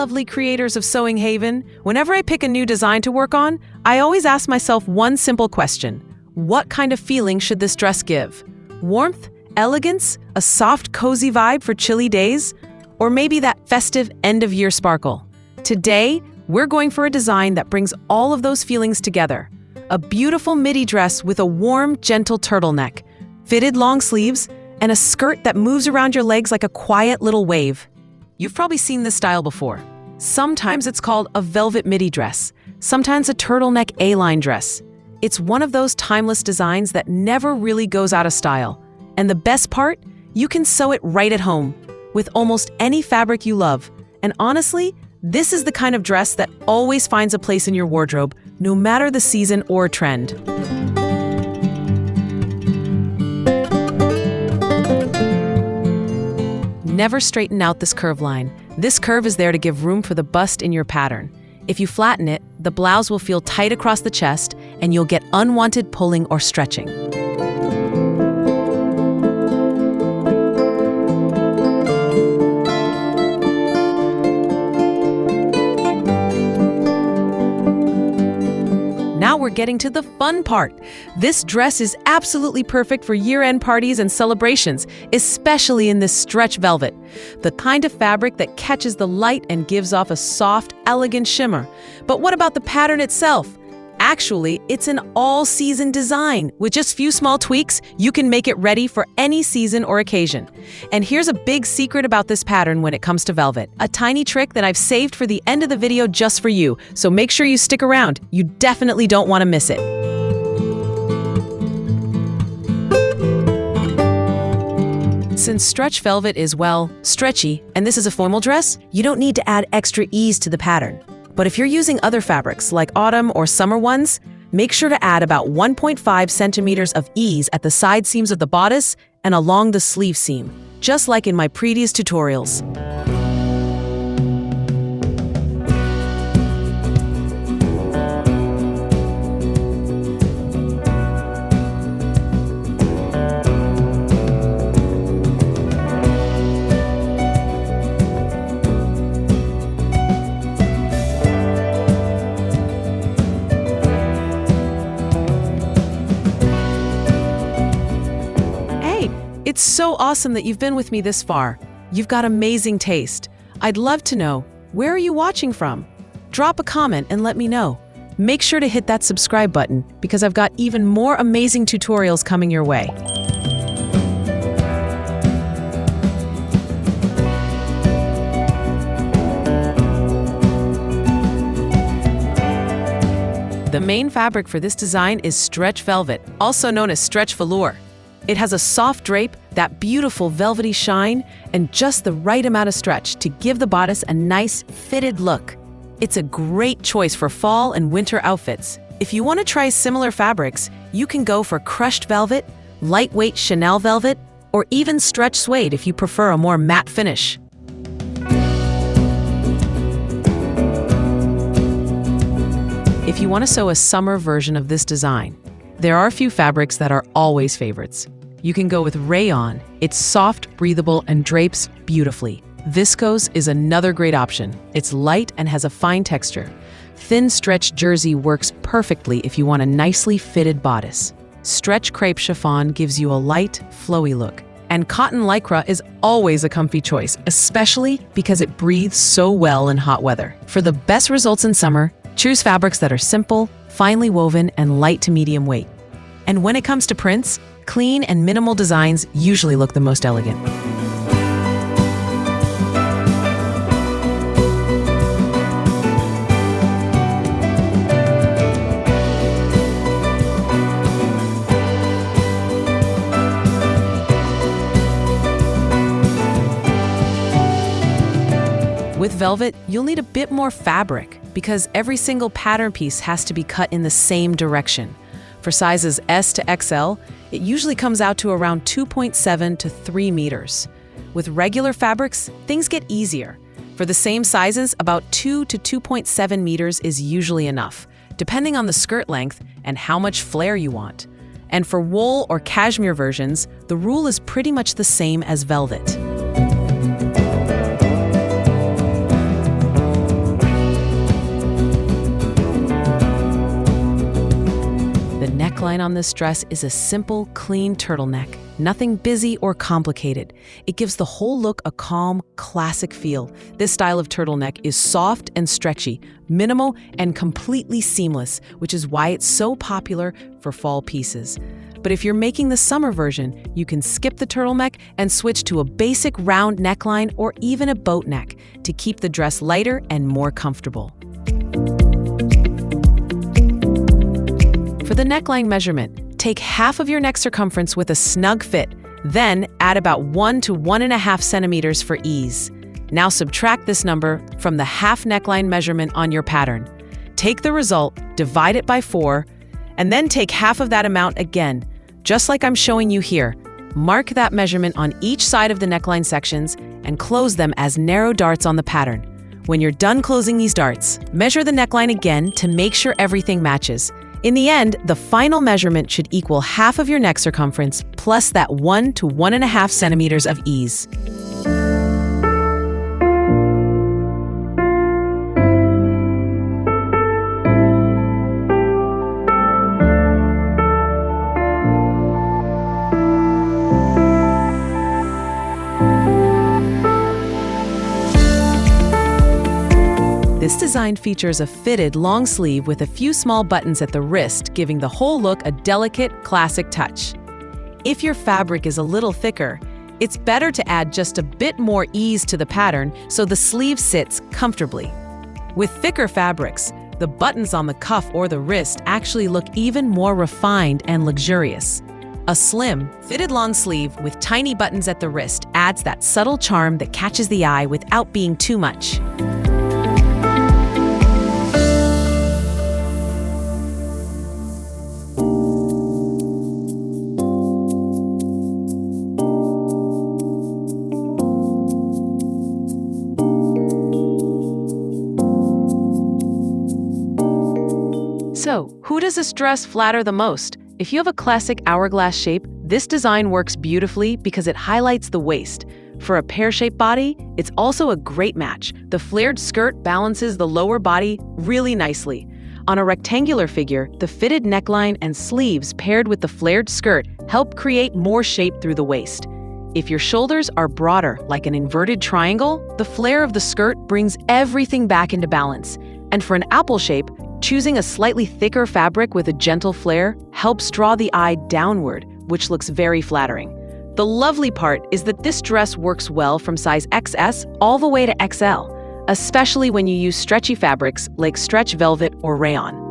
lovely creators of Sewing Haven. Whenever I pick a new design to work on, I always ask myself one simple question. What kind of feeling should this dress give? Warmth? Elegance? A soft, cozy vibe for chilly days? Or maybe that festive end-of-year sparkle? Today, we're going for a design that brings all of those feelings together. A beautiful midi dress with a warm, gentle turtleneck, fitted long sleeves, and a skirt that moves around your legs like a quiet little wave. You've probably seen this style before. Sometimes it's called a velvet midi dress, sometimes a turtleneck A-line dress. It's one of those timeless designs that never really goes out of style. And the best part? You can sew it right at home, with almost any fabric you love. And honestly, this is the kind of dress that always finds a place in your wardrobe, no matter the season or trend. Never straighten out this curve line. This curve is there to give room for the bust in your pattern. If you flatten it, the blouse will feel tight across the chest and you'll get unwanted pulling or stretching. Now we're getting to the fun part. This dress is absolutely perfect for year-end parties and celebrations, especially in this stretch velvet, the kind of fabric that catches the light and gives off a soft, elegant shimmer. But what about the pattern itself? Actually, it's an all-season design. With just few small tweaks, you can make it ready for any season or occasion. And here's a big secret about this pattern when it comes to velvet. A tiny trick that I've saved for the end of the video just for you, so make sure you stick around. You definitely don't want to miss it. Since stretch velvet is, well, stretchy, and this is a formal dress, you don't need to add extra ease to the pattern. But if you're using other fabrics, like autumn or summer ones, make sure to add about 1.5 centimeters of ease at the side seams of the bodice and along the sleeve seam, just like in my previous tutorials. It's so awesome that you've been with me this far. You've got amazing taste. I'd love to know, where are you watching from? Drop a comment and let me know. Make sure to hit that subscribe button because I've got even more amazing tutorials coming your way. The main fabric for this design is stretch velvet, also known as stretch velour. It has a soft drape, that beautiful velvety shine, and just the right amount of stretch to give the bodice a nice, fitted look. It's a great choice for fall and winter outfits. If you want to try similar fabrics, you can go for crushed velvet, lightweight Chanel velvet, or even stretch suede if you prefer a more matte finish. If you want to sew a summer version of this design, there are a few fabrics that are always favorites. You can go with rayon. It's soft, breathable, and drapes beautifully. Viscose is another great option. It's light and has a fine texture. Thin stretch jersey works perfectly if you want a nicely fitted bodice. Stretch crepe chiffon gives you a light, flowy look. And cotton lycra is always a comfy choice, especially because it breathes so well in hot weather. For the best results in summer, choose fabrics that are simple, finely woven, and light to medium weight. And when it comes to prints, clean and minimal designs usually look the most elegant. With velvet, you'll need a bit more fabric because every single pattern piece has to be cut in the same direction. For sizes S to XL, it usually comes out to around 2.7 to 3 meters. With regular fabrics, things get easier. For the same sizes, about 2 to 2.7 meters is usually enough, depending on the skirt length and how much flare you want. And for wool or cashmere versions, the rule is pretty much the same as velvet. neckline on this dress is a simple, clean turtleneck. Nothing busy or complicated. It gives the whole look a calm, classic feel. This style of turtleneck is soft and stretchy, minimal and completely seamless, which is why it's so popular for fall pieces. But if you're making the summer version, you can skip the turtleneck and switch to a basic round neckline or even a boat neck to keep the dress lighter and more comfortable. For the neckline measurement, take half of your neck circumference with a snug fit, then add about 1 to 1.5 centimeters for ease. Now subtract this number from the half neckline measurement on your pattern. Take the result, divide it by 4, and then take half of that amount again, just like I'm showing you here. Mark that measurement on each side of the neckline sections and close them as narrow darts on the pattern. When you're done closing these darts, measure the neckline again to make sure everything matches. In the end, the final measurement should equal half of your neck circumference plus that 1 to 1.5 centimeters of ease. This design features a fitted long sleeve with a few small buttons at the wrist, giving the whole look a delicate, classic touch. If your fabric is a little thicker, it's better to add just a bit more ease to the pattern so the sleeve sits comfortably. With thicker fabrics, the buttons on the cuff or the wrist actually look even more refined and luxurious. A slim, fitted long sleeve with tiny buttons at the wrist adds that subtle charm that catches the eye without being too much. So, who does this dress flatter the most? If you have a classic hourglass shape, this design works beautifully because it highlights the waist. For a pear-shaped body, it's also a great match. The flared skirt balances the lower body really nicely. On a rectangular figure, the fitted neckline and sleeves paired with the flared skirt help create more shape through the waist. If your shoulders are broader, like an inverted triangle, the flare of the skirt brings everything back into balance. And for an apple shape, choosing a slightly thicker fabric with a gentle flare helps draw the eye downward, which looks very flattering. The lovely part is that this dress works well from size XS all the way to XL, especially when you use stretchy fabrics like stretch velvet or rayon.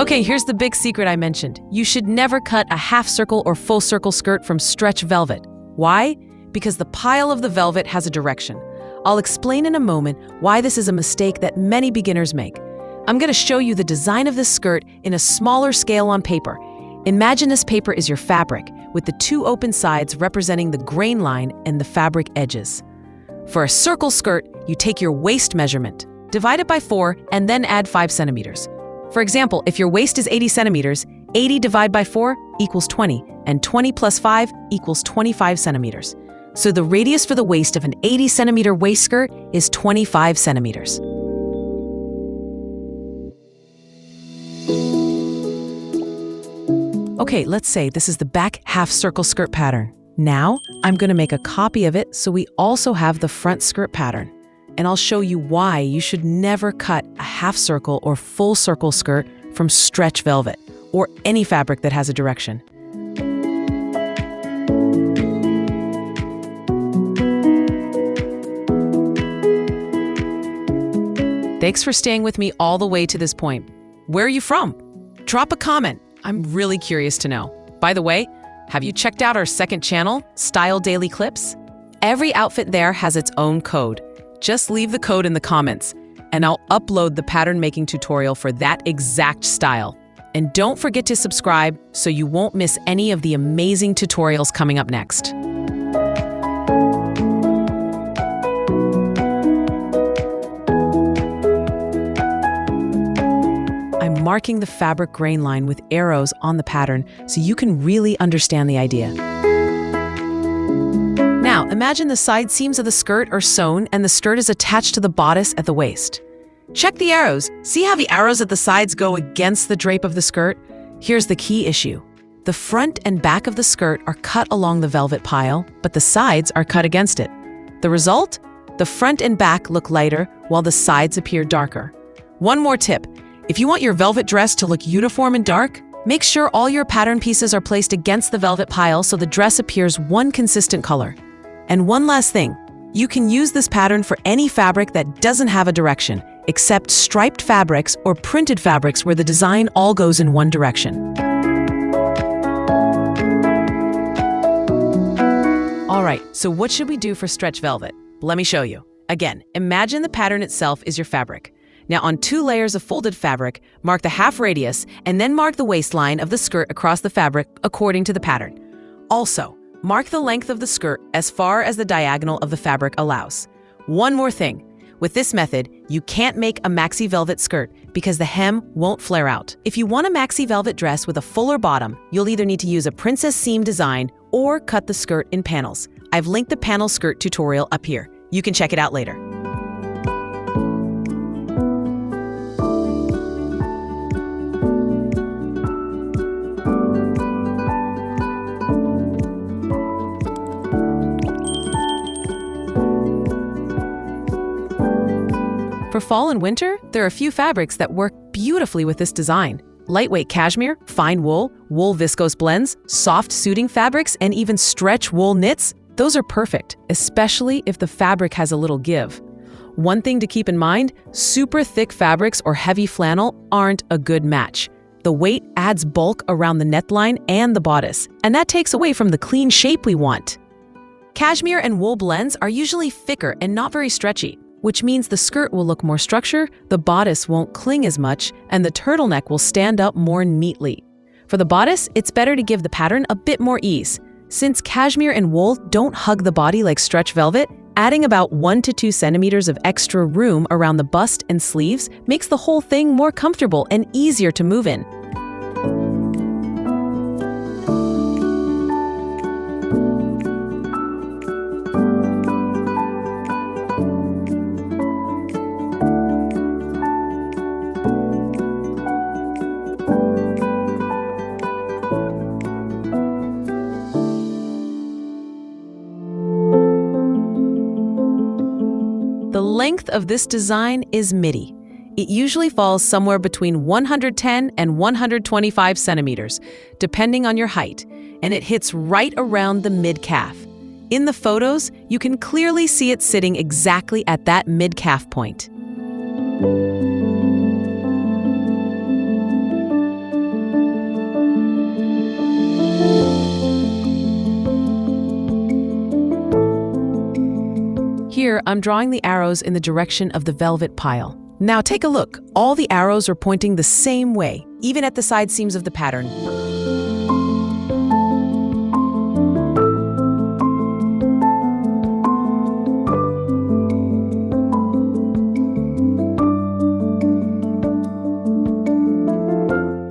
Okay, here's the big secret I mentioned. You should never cut a half circle or full circle skirt from stretch velvet. Why? Because the pile of the velvet has a direction. I'll explain in a moment why this is a mistake that many beginners make. I'm going to show you the design of this skirt in a smaller scale on paper. Imagine this paper is your fabric, with the two open sides representing the grain line and the fabric edges. For a circle skirt, you take your waist measurement, divide it by 4, and then add 5 centimeters. For example, if your waist is 80 centimeters, 80 divided by 4 equals 20, and 20 plus 5 equals 25 centimeters. So the radius for the waist of an 80 centimeter waist skirt is 25 centimeters. Okay, let's say this is the back half circle skirt pattern. Now, I'm going to make a copy of it so we also have the front skirt pattern. And I'll show you why you should never cut a half circle or full circle skirt from stretch velvet or any fabric that has a direction. Thanks for staying with me all the way to this point. Where are you from? Drop a comment. I'm really curious to know. By the way, have you checked out our second channel, Style Daily Clips? Every outfit there has its own code. Just leave the code in the comments, and I'll upload the pattern making tutorial for that exact style. And don't forget to subscribe so you won't miss any of the amazing tutorials coming up next. I'm marking the fabric grain line with arrows on the pattern so you can really understand the idea. Now, imagine the side seams of the skirt are sewn and the skirt is attached to the bodice at the waist. Check the arrows. See how the arrows at the sides go against the drape of the skirt? Here's the key issue. The front and back of the skirt are cut along the velvet pile, but the sides are cut against it. The result? The front and back look lighter while the sides appear darker. One more tip. If you want your velvet dress to look uniform and dark, make sure all your pattern pieces are placed against the velvet pile so the dress appears one consistent color. And one last thing. You can use this pattern for any fabric that doesn't have a direction, except striped fabrics or printed fabrics where the design all goes in one direction. All right, so what should we do for stretch velvet? Let me show you. Again, imagine the pattern itself is your fabric. Now on 2 layers of folded fabric, mark the half radius and then mark the waistline of the skirt across the fabric according to the pattern. Also, mark the length of the skirt as far as the diagonal of the fabric allows. One more thing. With this method, you can't make a maxi velvet skirt because the hem won't flare out. If you want a maxi velvet dress with a fuller bottom, you'll either need to use a princess seam design or cut the skirt in panels. I've linked the panel skirt tutorial up here. You can check it out later. For fall and winter, there are a few fabrics that work beautifully with this design. Lightweight cashmere, fine wool, wool viscose blends, soft suiting fabrics, and even stretch wool knits. Those are perfect, especially if the fabric has a little give. One thing to keep in mind, super thick fabrics or heavy flannel aren't a good match. The weight adds bulk around the neckline and the bodice, and that takes away from the clean shape we want. Cashmere and wool blends are usually thicker and not very stretchy, which means the skirt will look more structured, the bodice won't cling as much, and the turtleneck will stand up more neatly. For the bodice, it's better to give the pattern a bit more ease. Since cashmere and wool don't hug the body like stretch velvet, adding about 1 to 2 centimeters of extra room around the bust and sleeves makes the whole thing more comfortable and easier to move in. The length of this design is midi. It usually falls somewhere between 110 and 125 centimeters, depending on your height, and it hits right around the mid-calf. In the photos, you can clearly see it sitting exactly at that mid-calf point. Here, I'm drawing the arrows in the direction of the velvet pile. Now take a look. All the arrows are pointing the same way, even at the side seams of the pattern.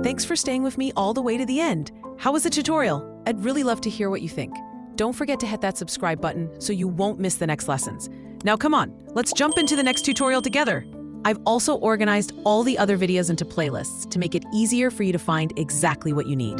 Thanks for staying with me all the way to the end. How was the tutorial? I'd really love to hear what you think. Don't forget to hit that subscribe button so you won't miss the next lessons. Now come on, let's jump into the next tutorial together. I've also organized all the other videos into playlists to make it easier for you to find exactly what you need.